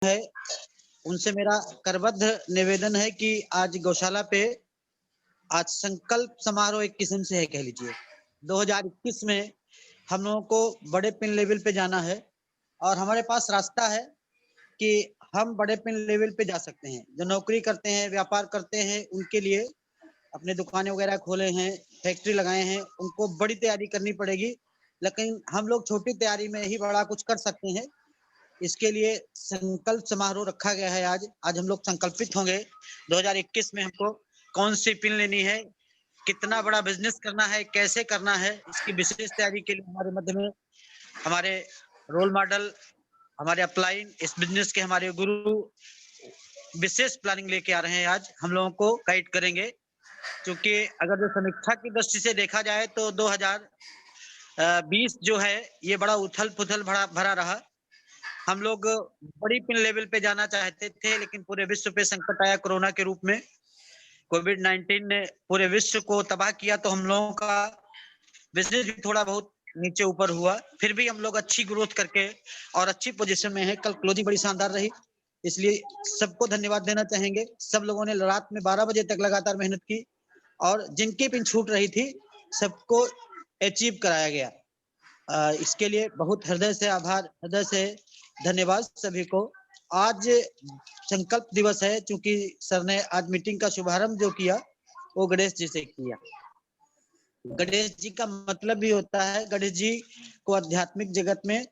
है, उनसे मेरा करबद्ध निवेदन है कि आज गौशाला पे आज संकल्प समारोह एक किस्म से है, कह लीजिए 2021 में हम लोगों को बड़े पिन लेवल पे जाना है और हमारे पास रास्ता है कि हम बड़े पिन लेवल पे जा सकते हैं। जो नौकरी करते हैं, व्यापार करते हैं, उनके लिए अपने दुकानें वगैरह खोले हैं, फैक्ट्री लगाए हैं, उनको बड़ी तैयारी करनी पड़ेगी, लेकिन हम लोग छोटी तैयारी में ही बड़ा कुछ कर सकते हैं। इसके लिए संकल्प समारोह रखा गया है। आज हम लोग संकल्पित होंगे 2021 में हमको कौन सी पिन लेनी है, कितना बड़ा बिजनेस करना है, कैसे करना है। इसकी विशेष तैयारी के लिए हमारे मध्य में हमारे रोल मॉडल, हमारे अपलाइन इस बिजनेस के हमारे गुरु विशेष प्लानिंग लेके आ रहे हैं। आज हम लोगों को गाइड करेंगे, क्योंकि अगर जो समीक्षा की दृष्टि से देखा जाए तो 2020 जो है ये बड़ा उथल पुथल भरा रहा। हम लोग बड़ी पिन लेवल पे जाना चाहते थे, लेकिन पूरे विश्व पे संकट आया कोरोना के रूप में। कोविड-19 ने पूरे विश्व को तबाह किया, तो हम लोगों का बिजनेस भी थोड़ा बहुत नीचे ऊपर हुआ। फिर भी हम लोग अच्छी ग्रोथ करके और अच्छी पोजीशन में है। कल क्लोजिंग बड़ी शानदार रही, इसलिए सबको धन्यवाद देना चाहेंगे। सब लोगों ने रात में 12 बजे तक लगातार मेहनत की और जिनकी पिन छूट रही थी सबको अचीव कराया गया। इसके लिए बहुत हृदय से आभार, हृदय से धन्यवाद सभी को। आज संकल्प दिवस है, चूंकि सर ने आज मीटिंग का शुभारंभ जो किया वो गणेश जी से किया। गणेश जी का मतलब भी होता है, गणेश जी को आध्यात्मिक जगत में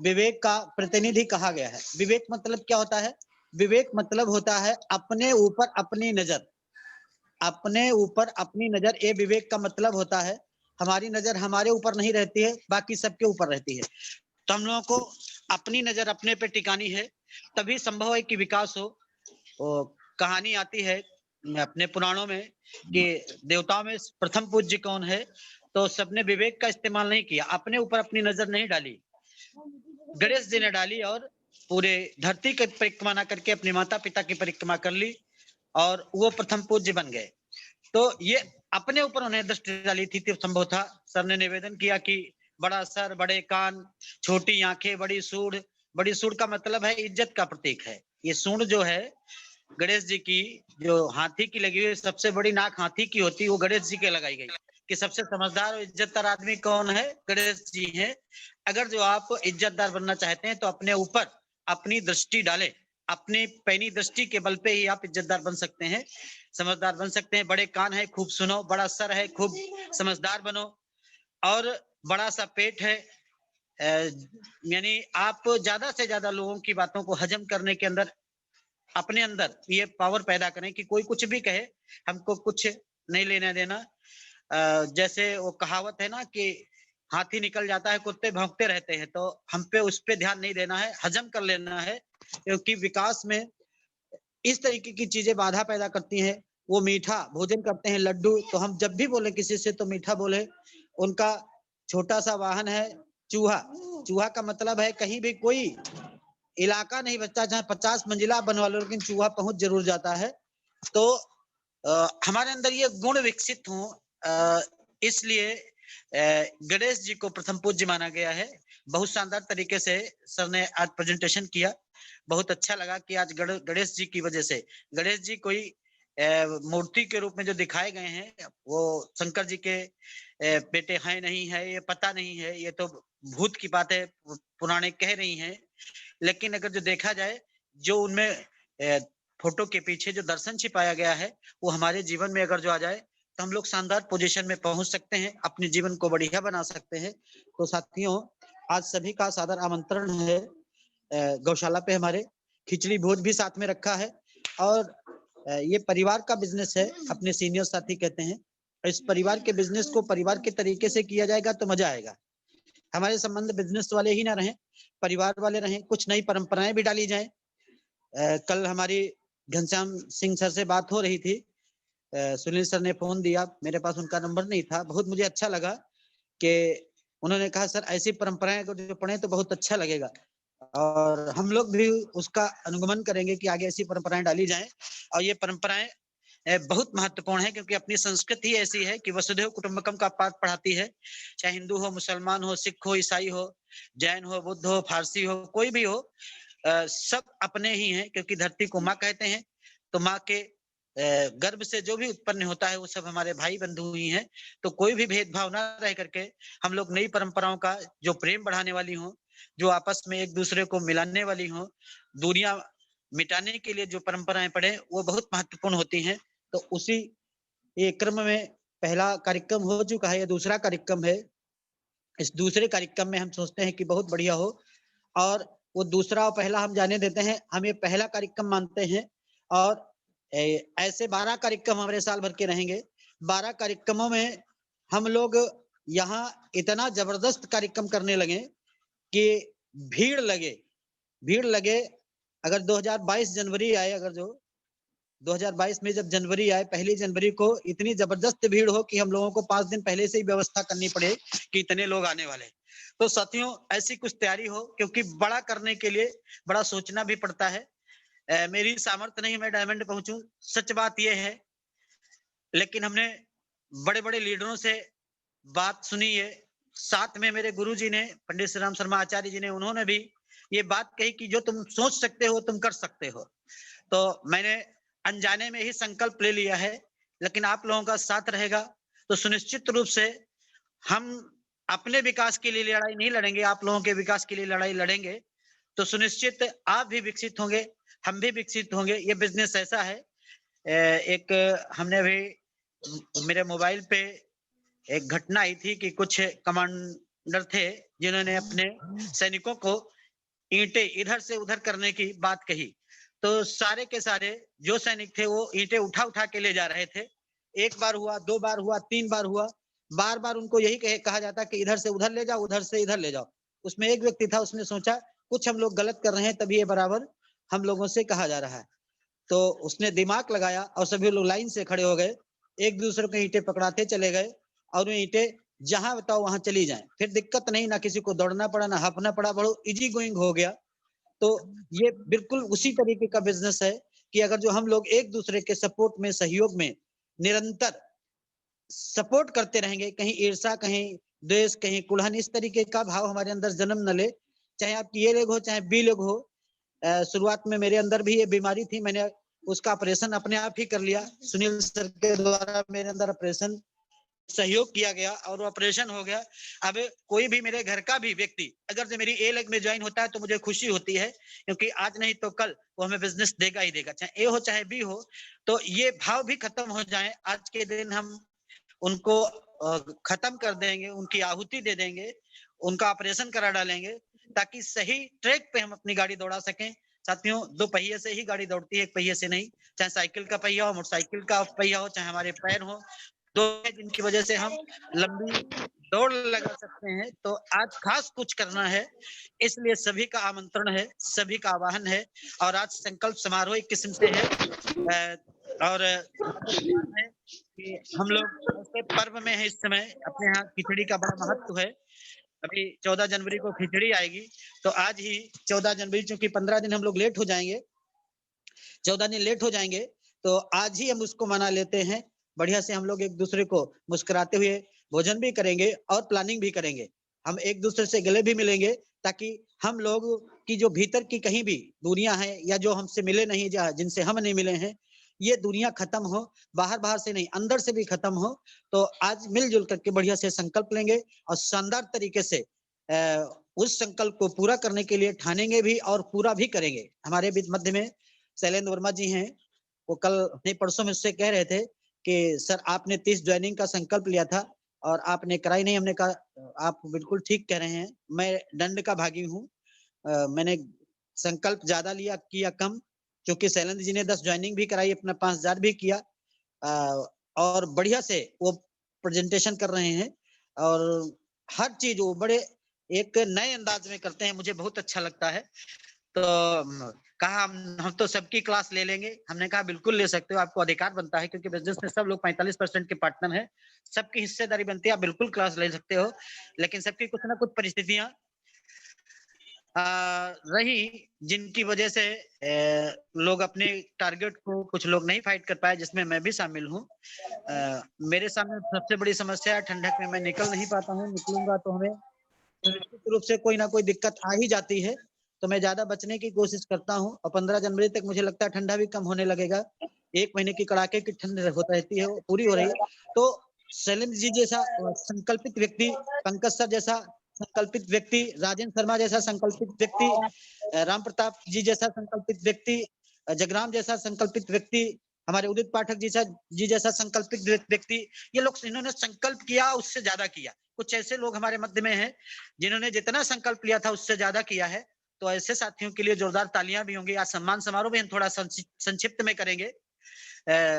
विवेक का प्रतिनिधि कहा गया है। विवेक मतलब क्या होता है? विवेक मतलब होता है अपने ऊपर अपनी नजर, अपने ऊपर अपनी नजर। ये विवेक का मतलब होता है। हमारी नजर हमारे ऊपर नहीं रहती है, बाकी सबके ऊपर रहती है। तो हम लोगों को अपनी नजर अपने पे टिकानी है, तभी संभव है कि विकास हो। कहानी आती है अपने पुराणों में कि देवताओं में प्रथम पूज्य कौन है, तो सबने विवेक का इस्तेमाल नहीं किया, अपने ऊपर अपनी नजर नहीं डाली। गणेश जी ने डाली और पूरे धरती की परिक्रमा ना करके अपने माता पिता की परिक्रमा कर ली और वो प्रथम पूज्य बन गए। तो ये अपने ऊपर उन्हें दृष्टि डाली थी तो संभव था। सर ने निवेदन किया कि बड़ा सर, बड़े कान, छोटी आंखें, बड़ी सूंड। बड़ी सूंड का मतलब है इज्जत का प्रतीक है। ये सूंड जो है गणेश जी की, जो हाथी की लगी हुई सबसे बड़ी नाक हाथी की होती है, वो गणेश जी के लगाई गई कि सबसे समझदार और इज्जतदार आदमी कौन है? गणेश जी हैं। अगर जो आप इज्जतदार बनना चाहते हैं तो अपने ऊपर अपनी दृष्टि डालें। अपनी पैनी दृष्टि के बल पे ही आप इज्जतदार बन सकते हैं, समझदार बन सकते हैं। बड़े कान है, खूब सुनो। बड़ा सर है, खूब समझदार बनो। और बड़ा सा पेट है, यानी आप ज्यादा से ज्यादा लोगों की बातों को हजम करने के अंदर अपने अंदर ये पावर पैदा करें कि कोई कुछ भी कहे, हमको कुछ नहीं लेना देना। जैसे वो कहावत है ना कि हाथी निकल जाता है, कुत्ते भौंकते रहते हैं, तो हम पे उस पे ध्यान नहीं देना है, हजम कर लेना है। क्योंकि विकास में इस तरीके की चीजें बाधा पैदा करती हैं। वो मीठा भोजन करते हैं, लड्डू, तो हम जब भी बोले किसी से तो मीठा बोले। उनका छोटा सा वाहन है चूहा। चूहा का मतलब है कहीं भी कोई इलाका नहीं बचता जहाँ 50 मंजिला बनवा लो, लेकिन चूहा पहुंच जरूर जाता है। तो हमारे अंदर ये गुण विकसित हो, इसलिए गणेश जी को प्रथम पूज्य माना गया है। बहुत शानदार तरीके से सर ने आज प्रेजेंटेशन किया। बहुत अच्छा लगा कि आज गणेश जी की वजह से, गणेश जी कोई मूर्ति के रूप में जो दिखाए गए हैं वो शंकर जी के बेटे हैं नहीं है, ये पता नहीं है, ये तो भूत की बात है, पुराने कह रही हैं। लेकिन अगर जो देखा जाए, जो उनमें फोटो के पीछे जो दर्शन छिपाया गया है, वो हमारे जीवन में अगर जो आ जाए तो हम लोग शानदार पोजीशन में पहुंच सकते हैं, अपने जीवन को बढ़िया बना सकते हैं। तो साथियों, आज सभी का सादर आमंत्रण है गौशाला पे। हमारे खिचड़ी भोज भी साथ में रखा है और ये परिवार का बिजनेस है, अपने सीनियर साथी कहते हैं। इस परिवार के बिजनेस को परिवार के तरीके से किया जाएगा तो मजा आएगा। हमारे संबंध बिजनेस वाले ही ना रहें, परिवार वाले रहें, कुछ नई परंपराएं भी डाली जाएं। कल हमारी घनश्याम सिंह सर से बात हो रही थी। सुनील सर ने फोन दिया, मेरे पास उनका नंबर नहीं था। बहुत मुझे अच्छा लगा कि उन्होंने कहा सर ऐसी परंपराएं अगर जो पढ़े तो बहुत अच्छा लगेगा, और हम लोग भी उसका अनुगमन करेंगे कि आगे ऐसी परंपराएं डाली जाएं। और ये परंपराएं बहुत महत्वपूर्ण है, क्योंकि अपनी संस्कृति ऐसी है कि वसुधैव कुटुंबकम का पाठ पढ़ाती है। चाहे हिंदू हो, मुसलमान हो, सिख हो, ईसाई हो, जैन हो, बुद्ध हो, फारसी हो, कोई भी हो, सब अपने ही हैं, क्योंकि धरती को माँ कहते हैं, तो माँ के गर्भ से जो भी उत्पन्न होता है वो सब हमारे भाई बंधु ही हैं। तो कोई भी भेदभाव ना रह करके हम लोग नई परंपराओं का जो प्रेम बढ़ाने वाली हो, जो आपस में एक दूसरे को मिलाने वाली हो, दूरियां मिटाने के लिए जो परंपराएं पड़े वो बहुत महत्वपूर्ण होती हैं। तो उसी ये क्रम में पहला कार्यक्रम हो चुका है, ये दूसरा कार्यक्रम है। इस दूसरे कार्यक्रम में हम सोचते हैं कि बहुत बढ़िया हो, और वो दूसरा और पहला हम जाने देते हैं, हम ये पहला कार्यक्रम मानते हैं। और ऐसे 12 कार्यक्रम हमारे साल भर के रहेंगे। 12 कार्यक्रमों में हम लोग यहाँ इतना जबरदस्त कार्यक्रम करने लगे कि भीड़ लगे, भीड़ लगे। अगर 2022 जनवरी आए, अगर जो 2022 में जब जनवरी आए, पहली जनवरी को इतनी जबरदस्त भीड़ हो कि हम लोगों को 5 दिन पहले से ही व्यवस्था करनी पड़े कि इतने लोग आने वाले। तो साथियों, ऐसी कुछ तैयारी हो, क्योंकि बड़ा करने के लिए बड़ा सोचना भी पड़ता है। मेरी सामर्थ्य नहीं मैं डायमंड पहुंचूं, सच बात यह है। लेकिन हमने बड़े-बड़े लीडरों से बात सुनी है। साथ में मेरे गुरुजी ने, पंडित श्री राम शर्मा आचार्य जी ने, उन्होंने भी ये बात कही कि जो तुम सोच सकते हो तुम कर सकते हो। तो मैंने अनजाने में ही संकल्प ले लिया है, लेकिन आप लोगों का साथ रहेगा तो सुनिश्चित रूप से हम अपने विकास के लिए लड़ाई नहीं लड़ेंगे, आप लोगों के विकास के लिए लड़ाई लड़ेंगे। तो सुनिश्चित आप भी विकसित होंगे, हम भी विकसित होंगे। ये बिजनेस ऐसा है। एक हमने अभी मेरे मोबाइल पे एक घटना आई थी कि कुछ कमांडर थे जिन्होंने अपने सैनिकों को ईंटें इधर से उधर करने की बात कही। तो सारे के सारे जो सैनिक थे वो ईंटें उठा-उठा के ले जा रहे थे। 1 बार हुआ, 2 बार हुआ, 3 बार हुआ। बार-बार उनको यही कहा जाता कि इधर से उधर ले जाओ, उधर से इधर ले जाओ। उसमें एक व्यक्ति था, उसने सोचा कुछ हम लोग गलत कर रहे हैं तभी ये बराबर हम लोगों से कहा जा रहा है। तो उसने दिमाग लगाया और सभी लोग लाइन से खड़े हो गए, एक दूसरे को ईंटें पकड़ाते चले गए और वो ईंटें जहां बताओ वहां चली जाएं। फिर दिक्कत नहीं, ना किसी को दौड़ना पड़ा, ना हाँफना पड़ा, बड़ो इजी गोइंग हो गया। तो ये बिल्कुल उसी तरीके का बिजनेस है कि अगर जो हम लोग एक दूसरे के सपोर्ट में, सहयोग में निरंतर सपोर्ट करते रहेंगे, कहीं ईर्ष्या, कहीं द्वेष, कहीं कुड़हन, इस तरीके का भाव हमारे अंदर जन्म न ले। चाहे आप ये लोग हो, चाहे बी लोग हो। शुरुआत में मेरे अंदर भी ये बीमारी थी, मैंने उसका ऑपरेशन अपने आप ही कर लिया। सुनील सर के द्वारा मेरे अंदर ऑपरेशन सहयोग किया गया और वो ऑपरेशन हो गया। अब कोई भी मेरे घर का भी व्यक्ति अगर से मेरी ए लेग में ज्वाइन होता है तो मुझे खुशी होती है, क्योंकि आज नहीं तो कल वो हमें बिजनेस देगा ही देगा, चाहे ए हो चाहे बी हो। तो ये भाव भी खत्म हो जाए, आज के दिन हम उनको खत्म कर देंगे, उनकी आहुति दे देंगे, उनका ऑपरेशन करा डालेंगे, ताकि सही ट्रैक पे हम अपनी गाड़ी दौड़ा सकें। साथियों, 2 पहिए से ही गाड़ी दौड़ती है, 1 पहिए से नहीं। चाहे साइकिल का पहिया हो, मोटरसाइकिल का पहिया हो, चाहे हमारे पैर हो, 2 है जिनकी वजह से हम लंबी दौड़ लगा सकते हैं। तो आज खास कुछ करना है, इसलिए सभी का आमंत्रण है, सभी का आह्वान है। और आज संकल्प समारोह एक किस्म से है। और है कि हम लोग ऐसे पर्व में है, इस समय अपने यहाँ खिचड़ी का बड़ा महत्व है। अभी 14 जनवरी को खिचड़ी आएगी, तो आज ही 14 जनवरी, चूंकि 15 दिन हम लोग लेट हो जाएंगे, 14 दिन लेट हो जाएंगे, तो आज ही हम उसको मना लेते हैं। बढ़िया से हम लोग एक दूसरे को मुस्कुराते हुए भोजन भी करेंगे और प्लानिंग भी करेंगे। हम एक दूसरे से गले भी मिलेंगे, ताकि हम लोग की जो भीतर की कहीं भी दूरियां हैं या जो हमसे मिले नहीं, जिनसे हम नहीं मिले हैं, ये दुनिया खत्म हो, बाहर से नहीं अंदर से भी खत्म हो। तो आज मिलजुल करके बढ़िया से संकल्प लेंगे और शानदार तरीके से उस संकल्प को पूरा करने के लिए ठानेंगे भी और पूरा भी करेंगे। हमारे बीच मध्य में शैलेंद्र वर्मा जी हैं, वो कल नहीं परसों मुझसे कह रहे थे कि सर आपने 30 ज्वाइनिंग का संकल्प लिया था और आपने कराई नहीं। हमने कहा आप बिल्कुल ठीक कह रहे हैं, मैं दंड का भागी हूँ। मैंने संकल्प ज्यादा लिया किया कम, क्योंकि शैलेंद्र जी ने 10 ज्वाइनिंग भी कराई, अपना 5000 भी किया। और बढ़िया से वो प्रेजेंटेशन कर रहे हैं और हर चीज वो बड़े एक नए अंदाज में करते हैं, मुझे बहुत अच्छा लगता है। तो कहा हम तो सबकी क्लास ले लेंगे। हमने कहा बिल्कुल ले सकते हो, आपको अधिकार बनता है, क्योंकि बिजनेस में सब लोग 45% के पार्टनर हैं, सबकी हिस्सेदारी बनती है, आप बिल्कुल क्लास ले सकते हो। लेकिन सबकी कुछ ना कुछ परिस्थितियां रही, जिनकी वजह से लोग अपने टारगेट को कुछ लोग नहीं फाइट कर पाए, जिसमें मैं भी शामिल हूँ। मेरे सामने सबसे बड़ी समस्या है ठंडक में मैं निकल नहीं पाता हूँ, निकलूंगा तो हमें निश्चित रूप से कोई ना कोई दिक्कत आ ही जाती है। तो मैं ज्यादा बचने की कोशिश करता हूँ। और 15 जनवरी तक मुझे लगता है ठंडा भी कम होने लगेगा। 1 महीने की कड़ाके की ठंड होता रहती है, वो पूरी हो रही है। तो शैलेंद्र जी जैसा संकल्पित व्यक्ति, पंकज सर जैसा संकल्पित व्यक्ति, राजेंद्र शर्मा जैसा संकल्पित व्यक्ति, राम प्रताप जी जैसा संकल्पित व्यक्ति, जगराम जैसा संकल्पित व्यक्ति, हमारे उदित पाठक जी जैसा संकल्पित व्यक्ति, ये लोग इन्होंने संकल्प किया, उससे ज्यादा किया। कुछ ऐसे लोग हमारे मध्य में हैं जिन्होंने जितना संकल्प लिया था उससे ज्यादा किया है। तो ऐसे साथियों के लिए जोरदार तालियां भी होंगी। आज सम्मान समारोह भी हम थोड़ा संक्षिप्त में करेंगे।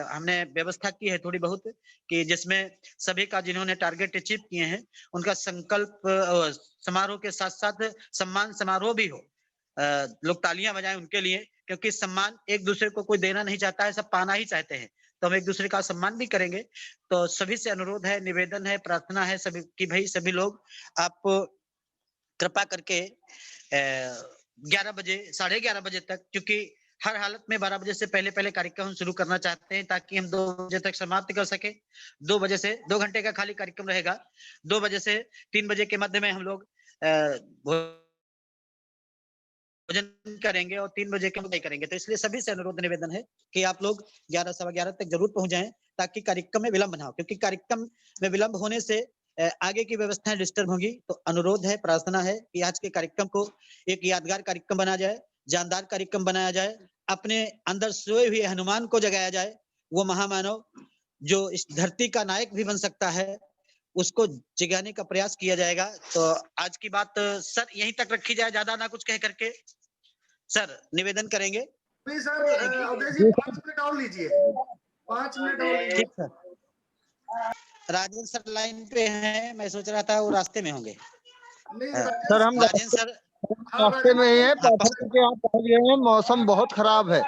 हमने व्यवस्था की है थोड़ी बहुत कि जिसमें सभी का जिन्होंने टारगेट अचीव किए हैं उनका संकल्प समारोह के साथ साथ सम्मान समारोह भी हो। लोग तालियां बजाएं उनके लिए, क्योंकि सम्मान एक दूसरे को कोई देना नहीं चाहता है, सब पाना ही चाहते हैं। तो हम एक दूसरे का सम्मान भी करेंगे। तो सभी से अनुरोध है, निवेदन है, प्रार्थना है सभी कि भाई सभी लोग आप कृपा करके 11 बजे 11:30 बजे तक, क्योंकि हर हालत में 12 बजे से पहले पहले कार्यक्रम शुरू करना चाहते हैं ताकि हम 2 बजे तक समाप्त कर सके। 2 बजे से 2 घंटे का खाली कार्यक्रम रहेगा। 2 बजे से 3 बजे के मध्य में हम लोग भोजन करेंगे और 3 बजे के नहीं करेंगे। तो इसलिए सभी से अनुरोध निवेदन है कि आप लोग 11 सवा 11 तक जरूर पहुंच जाएं ताकि कार्यक्रम में विलंब ना हो, क्योंकि कार्यक्रम में विलंब होने से आगे की व्यवस्थाएं डिस्टर्ब होंगी। तो अनुरोध है, प्रार्थना है कि आज के कार्यक्रम को एक यादगार कार्यक्रम बनाया जाए, जानदार कार्यक्रम बनाया जाए, अपने अंदर सोए हुए हनुमान को जगाया जाए। वो महामानव जो इस धरती का नायक भी बन सकता है, उसको जगाने का प्रयास किया जाएगा। तो आज की बात सर यहीं तक रखी जाए, ज्यादा ना कुछ कह करके सर निवेदन करेंगे। नहीं सर, अवधेश जी 5 मिनट और लीजिए, 5 मिनट और लीजिए। ठीक सर। राजेंद्र सर लाइन पे हैं, मैं सोच रहा था वो रास्ते में होंगे। सर हम राजेंद्र सर रास्ते में ही है, पाठक के यहाँ पहुंच गए हैं। मौसम बहुत खराब है।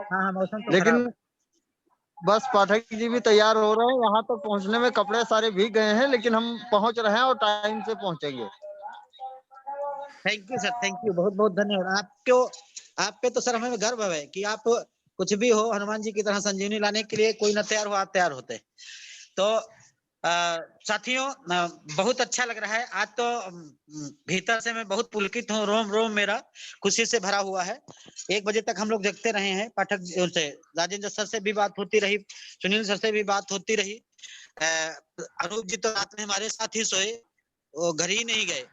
हाँ मौसम तो लेकिन बस पाठक जी भी तैयार हो रहे हैं। यहाँ तक पहुंचने में कपड़े सारे भीग गए हैं, लेकिन हम पहुंच रहे हैं और टाइम से पहुंचेंगे। Thank you sir, thank you, बहुत बहुत धन्यवाद आपको। आप पे तो सर हमें गर्व है कि आप कुछ भी हो हनुमान जी की तरह संजीवनी लाने के लिए कोई न तैयार हो, आप तैयार होते। तो साथियों बहुत अच्छा लग रहा है आज तो। भीतर से मैं बहुत पुलकित हूँ, रोम रोम मेरा खुशी से भरा हुआ है। 1 बजे तक हम लोग देखते रहे हैं। पाठक से, राजेंद्र सर से भी बात होती रही, सुनील सर से भी बात होती रही। अनूप जी तो रात में हमारे साथ ही सोए, वो घर ही नहीं गए।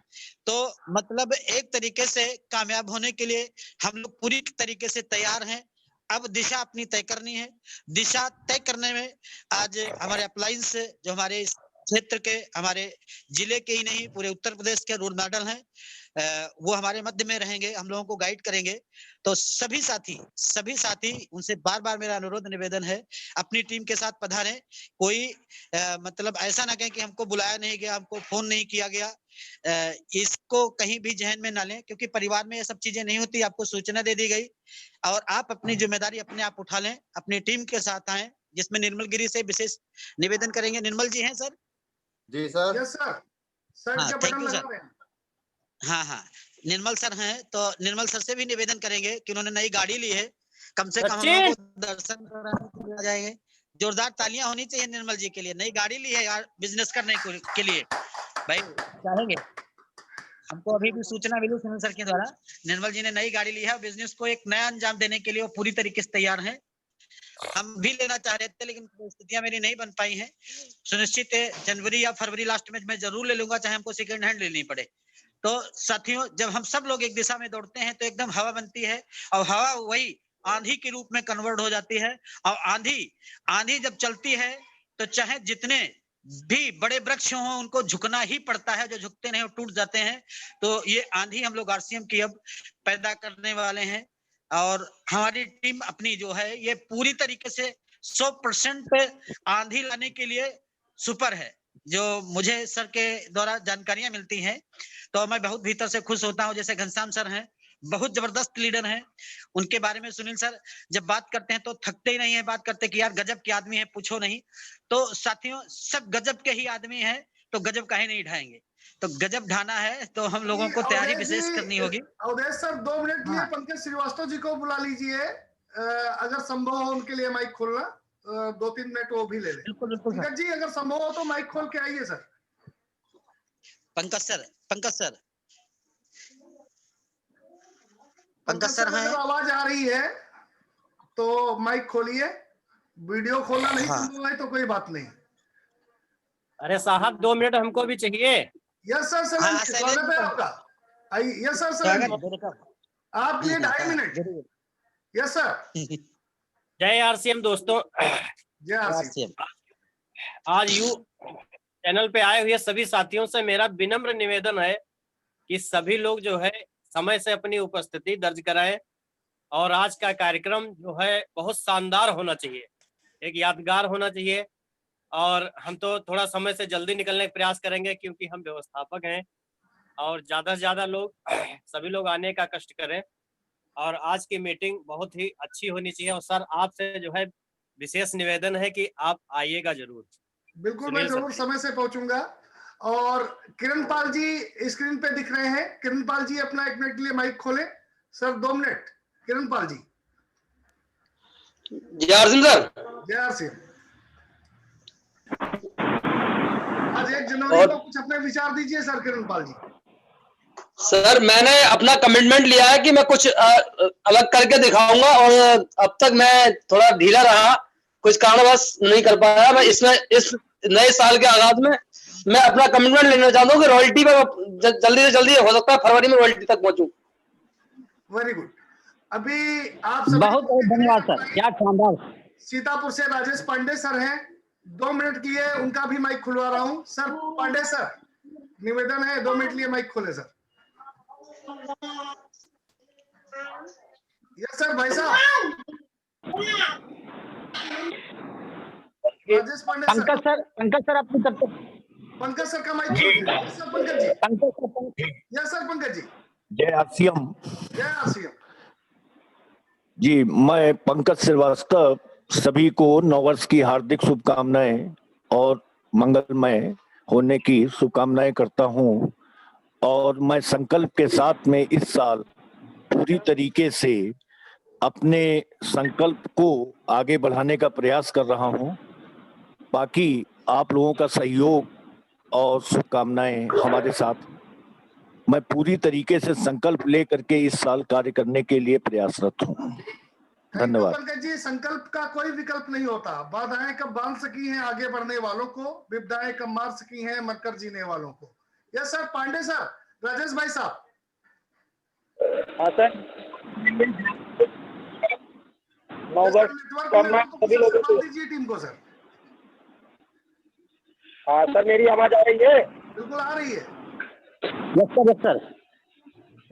तो मतलब एक तरीके से कामयाब होने के लिए हम लोग पूरी तरीके से तैयार हैं। अब दिशा अपनी तय करनी है। दिशा तय करने में आज हमारे अप्लायंस जो हमारे क्षेत्र के, हमारे जिले के ही नहीं पूरे उत्तर प्रदेश के रोल मॉडल हैं, वो हमारे मध्य में रहेंगे, हम लोगों को गाइड करेंगे। तो सभी साथी उनसे बार बार मेरा अनुरोध निवेदन है, अपनी टीम के साथ पधारें। कोई मतलब ऐसा ना कहें कि हमको बुलाया नहीं गया, हमको फोन नहीं किया गया। इसको कहीं भी जहन में ना लें, क्योंकि परिवार में ये सब चीजें नहीं होती। आपको सूचना दे दी गई और आप अपनी जिम्मेदारी अपने आप उठा लें, अपनी टीम के साथ आए, जिसमें निर्मल गिरी से विशेष निवेदन करेंगे। निर्मल जी हैं सर? जी सर। यस सर, सर हाँ, के थैंक बटन यू लगा सर। रहे हैं। हाँ निर्मल सर हैं, तो निर्मल सर से भी निवेदन करेंगे कि उन्होंने नई गाड़ी ली है, कम से कम हम लोगों को दर्शन कराने के लिए आ जाएंगे। जोरदार तालियां होनी चाहिए निर्मल जी के लिए। नई गाड़ी ली है यार बिजनेस करने के लिए, भाई चाहेंगे। हमको अभी भी सूचना मिली सुनील सर के द्वारा, निर्मल जी ने नई गाड़ी ली है, बिजनेस को एक नया अंजाम देने के लिए वो पूरी तरीके से तैयार हैं। हम भी लेना चाह रहे थे लेकिन परिस्थितियां मेरी नहीं बन पाई हैं। सुनिश्चित है जनवरी या फरवरी लास्ट में मैं जरूर ले लूंगा, चाहे हमको सेकंड हैंड लेनी पड़े। तो साथियों जब हम सब लोग एक दिशा में दौड़ते हैं तो एकदम हवा बनती है, और हवा वही आंधी के रूप में कन्वर्ट हो जाती है। और आंधी जब चलती है तो चाहे जितने भी बड़े वृक्ष हों उनको झुकना ही पड़ता है, जो झुकते नहीं वो टूट जाते हैं। तो ये आंधी हम लोग आरसीएम की अब पैदा करने वाले हैं, और हमारी टीम अपनी जो है ये पूरी तरीके से 100% आंधी लाने के लिए सुपर है, जो मुझे सर के द्वारा जानकारियां मिलती हैं। तो मैं बहुत भीतर से खुश होता हूं। जैसे घनश्याम सर हैं, बहुत जबरदस्त लीडर हैं, उनके बारे में सुनील सर जब बात करते हैं तो थकते ही नहीं है बात करते कि यार गजब के आदमी है, पूछो नहीं। तो साथियों सब गजब के ही आदमी हैं, तो गजब काहे नहीं ढाएंगे। तो गजब ढाना है तो हम लोगों को तैयारी विशेष करनी होगी। अवधेश सर 2 मिनट के लिए हाँ। पंकज श्रीवास्तव जी को बुला लीजिए, अगर संभव हो उनके लिए माइक खोलना। 2-3 मिनट वो भी ले लें। बिल्कुल पंकज जी अगर संभव हो तो माइक खोल के आइए sir. Pankaj sir Pankaj sir हैं। अगर आवाज आ रही है तो माइक खोलिए, वीडियो खोलना नहीं हाँ। संभव है तो कोई बात नहीं। अरे साहब 2 मिनट हमको भी चाहिए। यस सर सर, हाँ, स्वागत है आपका। यस सर सर, आपके लिए 2.5 मिनट। Yes sir. जय आरसीएम दोस्तों। जय आरसीएम। आज यू चैनल पे आए हुए सभी साथियों से मेरा विनम्र निवेदन है कि सभी लोग जो है समय से अपनी उपस्थिति दर्ज कराएं और आज का कार्यक्रम जो है बहुत शानदार होना चाहिए, एक यादगार होना चाहिए। और हम तो थोड़ा समय से जल्दी निकलने का प्रयास करेंगे क्योंकि हम व्यवस्थापक हैं और ज्यादा से ज्यादा लोग सभी लोग आने का कष्ट करें और आज की मीटिंग बहुत ही अच्छी होनी चाहिए। और सर आपसे जो है विशेष निवेदन है कि आप आइएगा जरूर। बिल्कुल, मैं जरूर समय से पहुंचूंगा। और किरण पाल जी स्क्रीन पे दिख रहे हैं। किरण पाल जी अपना 1 मिनट के लिए माइक खोले सर, 2 मिनट। किरण पाल जी। जय आरसीएम सर। जय आरसीएम। आज 1 जनवरी को कुछ अपने विचार दीजिए सर किरण पाल जी। सर मैंने अपना कमिटमेंट लिया है कि मैं कुछ अलग करके दिखाऊंगा और अब तक मैं थोड़ा ढीला रहा, कुछ कारणवश नहीं कर पाया। मैं इसमें इस नए साल के आगाज में मैं अपना कमिटमेंट लेना चाहता हूँ कि रॉयल्टी में जल्दी से जल्दी हो सकता है फरवरी में रॉयल्टी तक पहुंचूं। Very good. अभी आप सभी बहुत बहुत धन्यवाद सर, क्या शानदार। सीतापुर से राजेश पांडे सर हैं, 2 मिनट के लिए उनका भी माइक खुलवा रहा हूं। सर पांडे सर, निवेदन है 2 मिनट के लिए माइक खोले सर। यस सर भाई साहब। राजेश पांडे सर। पंकज सर अपनी तरफ से। पंकज सर का माइक खोलिए। Yes sir Pankaj ji. Yes sir Pankaj ji. जय आरसीएम। जय आरसीएम जी, मैं पंकज श्रीवास्तव सभी को नववर्ष की हार्दिक शुभकामनाएं और मंगलमय होने की शुभकामनाएं करता हूं। और मैं संकल्प के साथ में इस साल पूरी तरीके से अपने संकल्प को आगे बढ़ाने का प्रयास कर रहा हूं। बाकी आप लोगों का सहयोग और शुभकामनाएं हमारे साथ। मैं पूरी तरीके से संकल्प लेकर के इस साल कार्य करने के लिए प्रयासरत हूँ। धन्यवाद। पंकज जी, संकल्प का कोई विकल्प नहीं होता। बाधाएं कब बांध सकी हैं आगे बढ़ने वालों को, विपदाएं कब मार सकी हैं मरकर जीने वालों को। Yes sir Pandey sir. Rajesh भाई साहब। हाँ सर, सभी लोगों को दीजिए टीम को सर। हाँ सर, मेरी आवाज आ रही है? बिल्कुल आ रही है। Yes sir.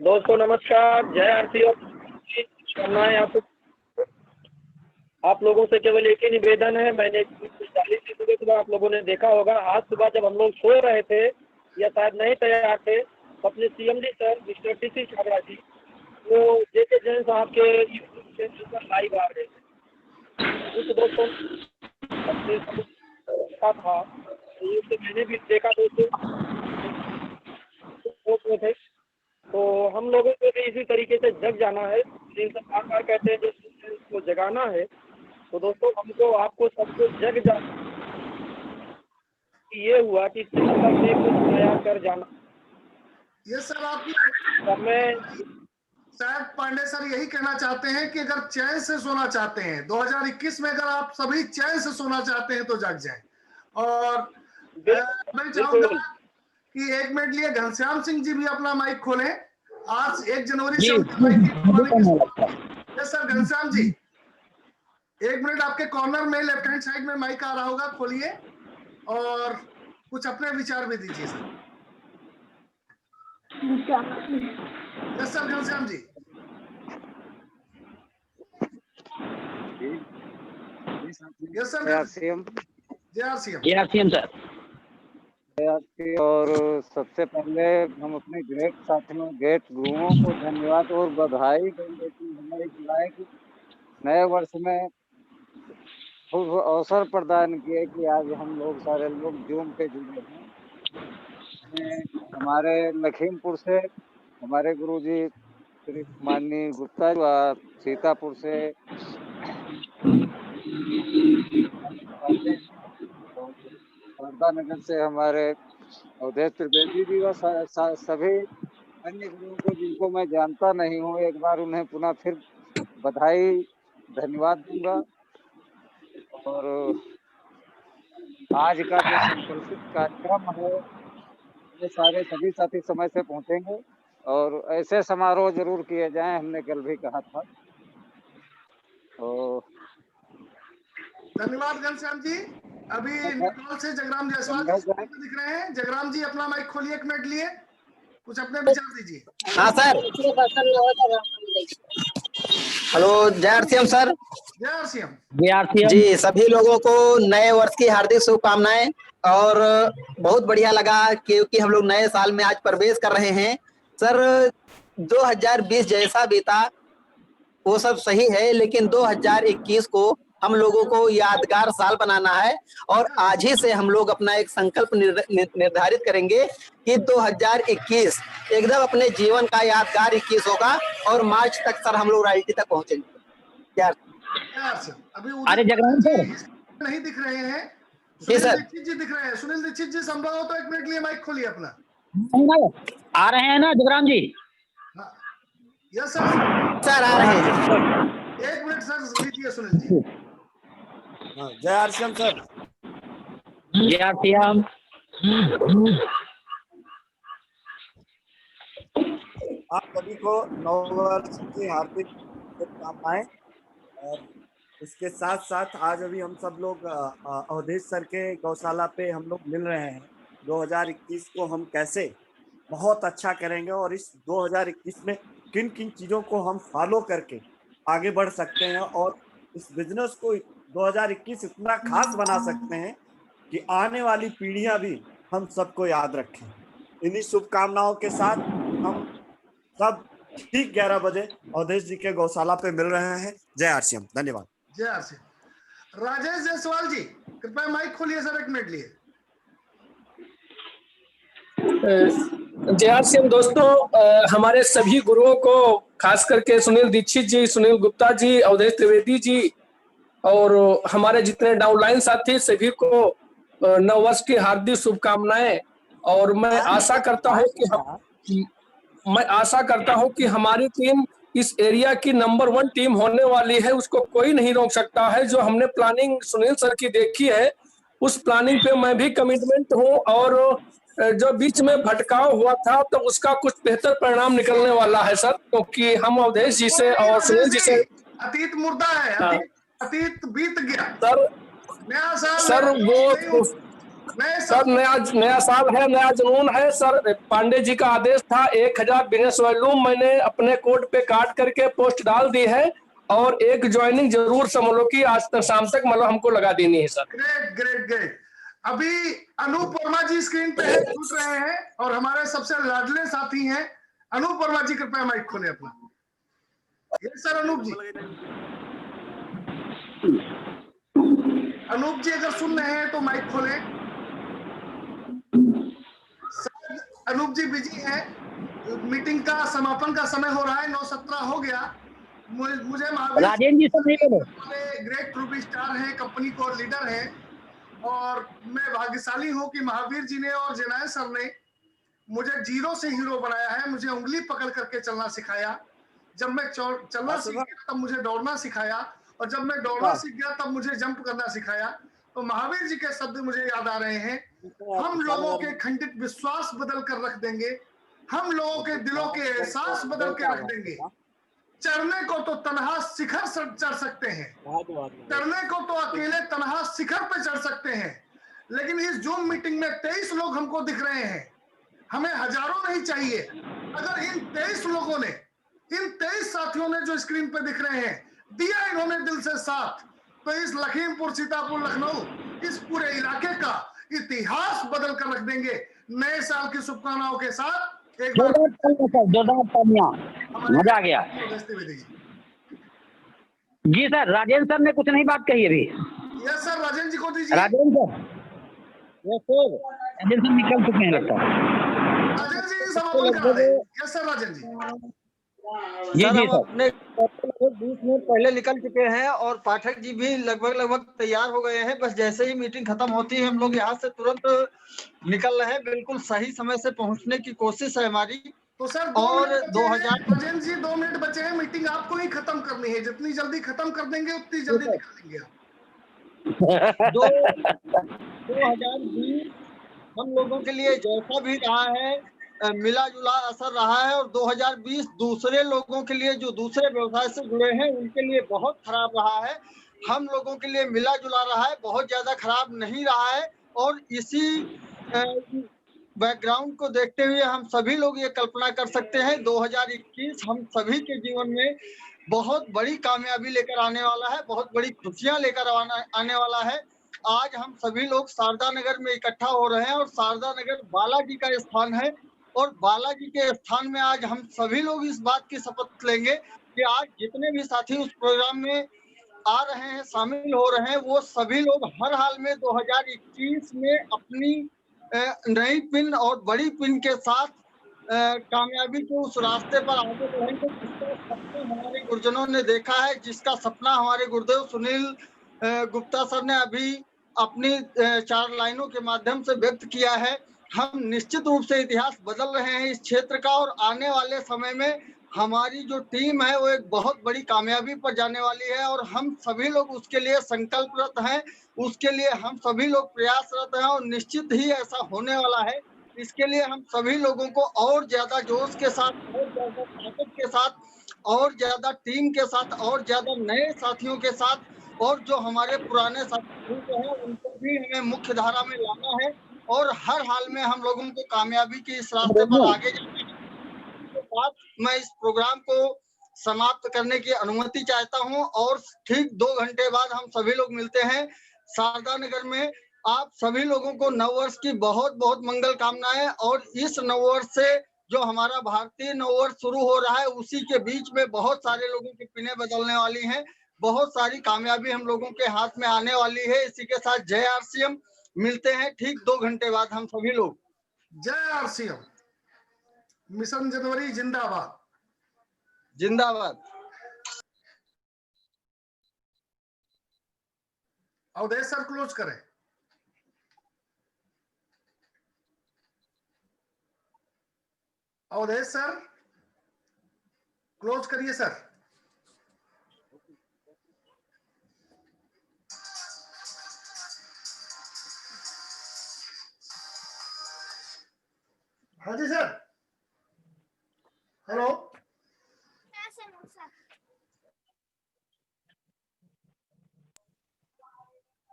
दोस्तों नमस्कार, जय आरसीएम। आप लोगों से केवल एक ही निवेदन है। मैंने 40 की सुबह आप लोगों ने देखा होगा, आज सुबह जब हम लोग सो रहे थे या शायद नहीं तैयार थे, तो अपने CMD sir mister TC Chhabra ji वो जेके जैन साहब के यूट्यूब चैनल पर लाइव आ रहे थे। उस दोस्तों था तो मैंने भी देखा दोस्तों थे। तो हम लोगों को भी इसी तरीके से जग जाना है। बार बार कहते हैं जो जगाना है। तो दोस्तों हमको आपको सबको जग जाना ये हुआ कि तैयार कर जाना। ये सर आपकी मैं शायद पांडे सर यही कहना चाहते हैं कि अगर चैन से सोना चाहते हैं 2021 में, अगर आप सभी चैन से सोना चाहते हैं तो जग जाएं। और मैं चाहूंगा कि 1 मिनट लिए घनश्याम सिंह जी भी अपना माइक खोलें। आज 1 जनवरी से सर घनश्याम जी 1 मिनट आपके कॉर्नर में लेफ्ट हैंड साइड में माइक आ रहा होगा, खोलिए और कुछ अपने विचार भी दीजिए sir. Yes sir Ghanshyam ji. Yes sir. जय आरसीएम। जय आरसीएम। जय आरसीएम सर। और सबसे पहले हम अपने ग्रेट साथियों, ग्रेट गुरुओं को धन्यवाद और बधाई देंगे कि हमें इस नए वर्ष में खूब अवसर प्रदान किए कि आज हम लोग सारे लोग जूम पे जुड़े हैं। हमारे लखीमपुर से हमारे गुरुजी श्री माननीय गुप्ता जी, सीतापुर से शारदा नगर से हमारे अवधेश त्रिवेदी जी व सभी अन्य गुरुओं को जिनको मैं जानता नहीं हूँ, एक बार उन्हें पुनः फिर बधाई धन्यवाद दूंगा। और आज का जो संकल्पित कार्यक्रम है, ये सारे सभी साथी समय से पहुंचेंगे और ऐसे समारोह जरूर किए जाएं, हमने कल भी कहा था। तो धन्यवाद घनश्याम जी। अभी नेपाल से जगराम जायसवाल दिख रहे हैं। जगराम जी अपना माइक खोलिए, एक मिनट लिए कुछ अपने विचार दीजिए। हाँ सर, हेलो, जय आरसीएम सर। जय आरसीएम। जय आरसीएम जी, सभी लोगों को नए वर्ष की हार्दिक शुभकामनाएं। और बहुत बढ़िया लगा क्योंकि हम लोग नए साल में आज प्रवेश कर रहे हैं। सर 2020 जैसा बीता वो सब सही है, लेकिन 2021 को हम लोगों को यादगार साल बनाना है। और आज ही से हम लोग अपना एक संकल्प निर्धारित करेंगे कि 2021 एकदम अपने जीवन का यादगार 21 होगा और मार्च तक सर हम लोग रॉयल्टी तक पहुंचेंगे। यार अभी अरे जगराम सर नहीं दिख रहे हैं। जी सर। दीक्षित जी दिख रहे हैं। सुनील दीक्षित जी संभव हो तो एक मिनट लिए माइक खोलिए अपना। आ रहे हैं ना Jagram ji? Yes sir. Sir आ रहे हैं। एक मिनट सर लीजिए सुनील जी। जय आरसीएम सर। जय आरसीएम। आप सभी को नववर्ष की हार्दिक शुभकामनाएं। और इसके साथ साथ आज अभी हम सब लोग अवधेश सर के गौशाला पे हम लोग मिल रहे हैं। 2021 को हम कैसे बहुत अच्छा करेंगे और इस 2021 में किन किन चीज़ों को हम फॉलो करके आगे बढ़ सकते हैं और इस बिजनेस को 2021 इतना खास बना सकते हैं कि आने वाली पीढ़ियां भी हम सबको याद रखें। इन्हीं शुभकामनाओं के साथ हम सब ठीक 11 बजे अवधेश जी के गौशाला पे मिल रहे हैं। जय आरसीएम। धन्यवाद। जय आरसीएम। राजेश जायसवाल जी कृपया माइक खोलिए सर, एक मिनट लिए। जय आरसीएम दोस्तों, हमारे सभी गुरुओं को खास करके सुनील दीक्षित जी, सुनील गुप्ता जी, अवधेश त्रिवेदी जी और हमारे जितने डाउनलाइन साथी सभी को नववर्ष की हार्दिक शुभकामनाएं। और मैं आशा करता हूं कि हमारी टीम इस एरिया की नंबर 1 टीम होने वाली है। उसको कोई नहीं रोक सकता है। जो हमने प्लानिंग सुनील सर की देखी है उस प्लानिंग पे मैं भी कमिटमेंट हूं और जो बीच में भटकाव हुआ था तो उसका कुछ बेहतर परिणाम निकलने वाला है सर, क्योंकि हम अवधेश जी से और सुनील जी से अतीत मुर्दा है। अतीत बीत गया सर। नया साल सर वो सर नया साल है, नया जुनून है सर। पांडे जी का आदेश था 1000 बिजनेस वॉल्यूम मैंने अपने कोड पे काट करके पोस्ट डाल दी है और एक ज्वाइनिंग जरूर समझ लो कि आज तक शाम तक मतलब हमको लगा देनी है सर। Great great great. अभी अनूप वर्मा जी स्क्रीन पे है, जुड़ रहे हैं और हमारे सबसे लाडले साथी हैं। अनूप वर्मा जी कृपया माइक खोलें अपना। ये सर अनूप जी। अनूप जी अगर सुन रहे हैं तो माइक खोलें। अनूप जी बिजी हैं, मीटिंग का समापन का समय हो रहा है, 9:17 हो गया। मुझे राजेंद्र जी से नहीं बोलो। ग्रेट ग्रुप स्टार हैं, कंपनी को लीडर हैं और मैं भाग्यशाली हूं कि महावीर जी ने और जनाय सर ने मुझे जीरो से हीरो बनाया है। मुझे उंगली पकड़ करके चलना सिखाया। जब मैं चलना सीख गया तब मुझे दौड़ना सिखाया और जब मैं दौड़ना सीख गया तब मुझे जंप करना सिखाया। तो महावीर जी के शब्द मुझे याद आ रहे हैं। हम लोगों के खंडित विश्वास बदल कर रख देंगे, हम लोगों के दिलों के एहसास बदल के रख देंगे। चढ़ने को तो तन्हा शिखर चढ़ सकते हैं, चढ़ने को तो अकेले तन्हा शिखर पे चढ़ सकते हैं, लेकिन इस जूम मीटिंग में 23 लोग हमको दिख रहे हैं। हमें हजारों नहीं चाहिए। अगर इन 23 लोगों ने, इन 23 साथियों ने जो स्क्रीन पे दिख रहे हैं दिया इन्होंने दिल से साथ, तो इस लखीमपुर, सीतापुर, लखनऊ, इस पूरे इलाके का इतिहास बदल कर रख देंगे। नए साल की शुभकामनाओं के साथ एक बार मजा आ गया जी सर। राजेंद्र सर ने कुछ नहीं बात कही अभी। यस सर, राजेंद्र जी को दीजिए। राजेंद्र सर निकल चुके हैं लगता है। राजेंद्र जी समापन करा दें। यस सर राजेंद्र जी। सर हम अपने 20 मिनट पहले निकल चुके हैं और पाठक जी भी लगभग तैयार हो गए हैं। बस जैसे ही मीटिंग खत्म होती है हम लोग यहाँ से तुरंत निकल रहे हैं। बिल्कुल सही समय से पहुँचने की कोशिश है हमारी। तो सर और 2000 राजेंद्र जी 2 मिनट बचे हैं, मीटिंग आपको ही खत्म करनी है, जितनी जल्दी खत्म कर देंगे उतनी जल्दी निकल देंगे आप। 2020 हम लोगों के लिए जैसा भी रहा है मिला जुला असर रहा है, और 2020 दूसरे लोगों के लिए जो दूसरे व्यवसाय से जुड़े हैं उनके लिए बहुत खराब रहा है। हम लोगों के लिए मिला जुला रहा है, बहुत ज्यादा खराब नहीं रहा है। और इसी बैकग्राउंड को देखते हुए हम सभी लोग ये कल्पना कर सकते हैं 2021 हम सभी के जीवन में बहुत बड़ी कामयाबी लेकर आने वाला है, बहुत बड़ी खुशियां लेकर आने वाला है। आज हम सभी लोग शारदा नगर में इकट्ठा हो रहे हैं, और शारदा नगर बालाजी का स्थान है, और बालाजी के स्थान में आज हम सभी लोग इस बात की शपथ लेंगे कि आज जितने भी साथी उस प्रोग्राम में आ रहे हैं, शामिल हो रहे हैं, वो सभी लोग हर हाल में 2021 में अपनी नई पिन और बड़ी पिन के साथ कामयाबी के उस रास्ते पर आगे बढ़ेंगे जिसका सपना हमारे गुरुजनों ने देखा है, जिसका सपना हमारे गुरुदेव सुनील गुप्ता सर ने अभी अपनी 4 लाइनों के माध्यम से व्यक्त किया है। हम निश्चित रूप से इतिहास बदल रहे हैं इस क्षेत्र का, और आने वाले समय में हमारी जो टीम है वो एक बहुत बड़ी कामयाबी पर जाने वाली है, और हम सभी लोग उसके लिए संकल्परत हैं, उसके लिए हम सभी लोग प्रयासरत हैं, और निश्चित ही ऐसा होने वाला है। इसके लिए हम सभी लोगों को और ज्यादा जोश के साथ, और ज्यादा ताकत के साथ, और ज्यादा टीम के साथ, और ज्यादा नए साथियों के साथ, और जो हमारे पुराने साथी हैं उनको भी हमें मुख्य धारा में लाना है, और हर हाल में हम लोगों को कामयाबी के इस रास्ते पर आगे जाना है। इसके बाद मैं इस प्रोग्राम को समाप्त करने की अनुमति चाहता हूं, और ठीक 2 घंटे बाद हम सभी लोग मिलते हैं शारदा नगर में। आप सभी लोगों को नववर्ष की बहुत बहुत मंगल कामनाएं, और इस नववर्ष से जो हमारा भारतीय नववर्ष शुरू हो रहा है उसी के बीच में बहुत सारे लोगों की पिनें बदलने वाली हैं, बहुत सारी कामयाबी हम लोगों के हाथ में आने वाली है। इसी के साथ जय आरसीएम, मिलते हैं ठीक 2 घंटे बाद हम सभी लोग। जय आरसीएम, मिशन जनवरी जिंदाबाद जिंदाबाद। अवधेश सर क्लोज करें। अवधेश सर क्लोज करिए सर। हाँ जी सर, हेलो।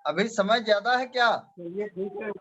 अभी समय ज्यादा है क्या? चलिए ठीक है।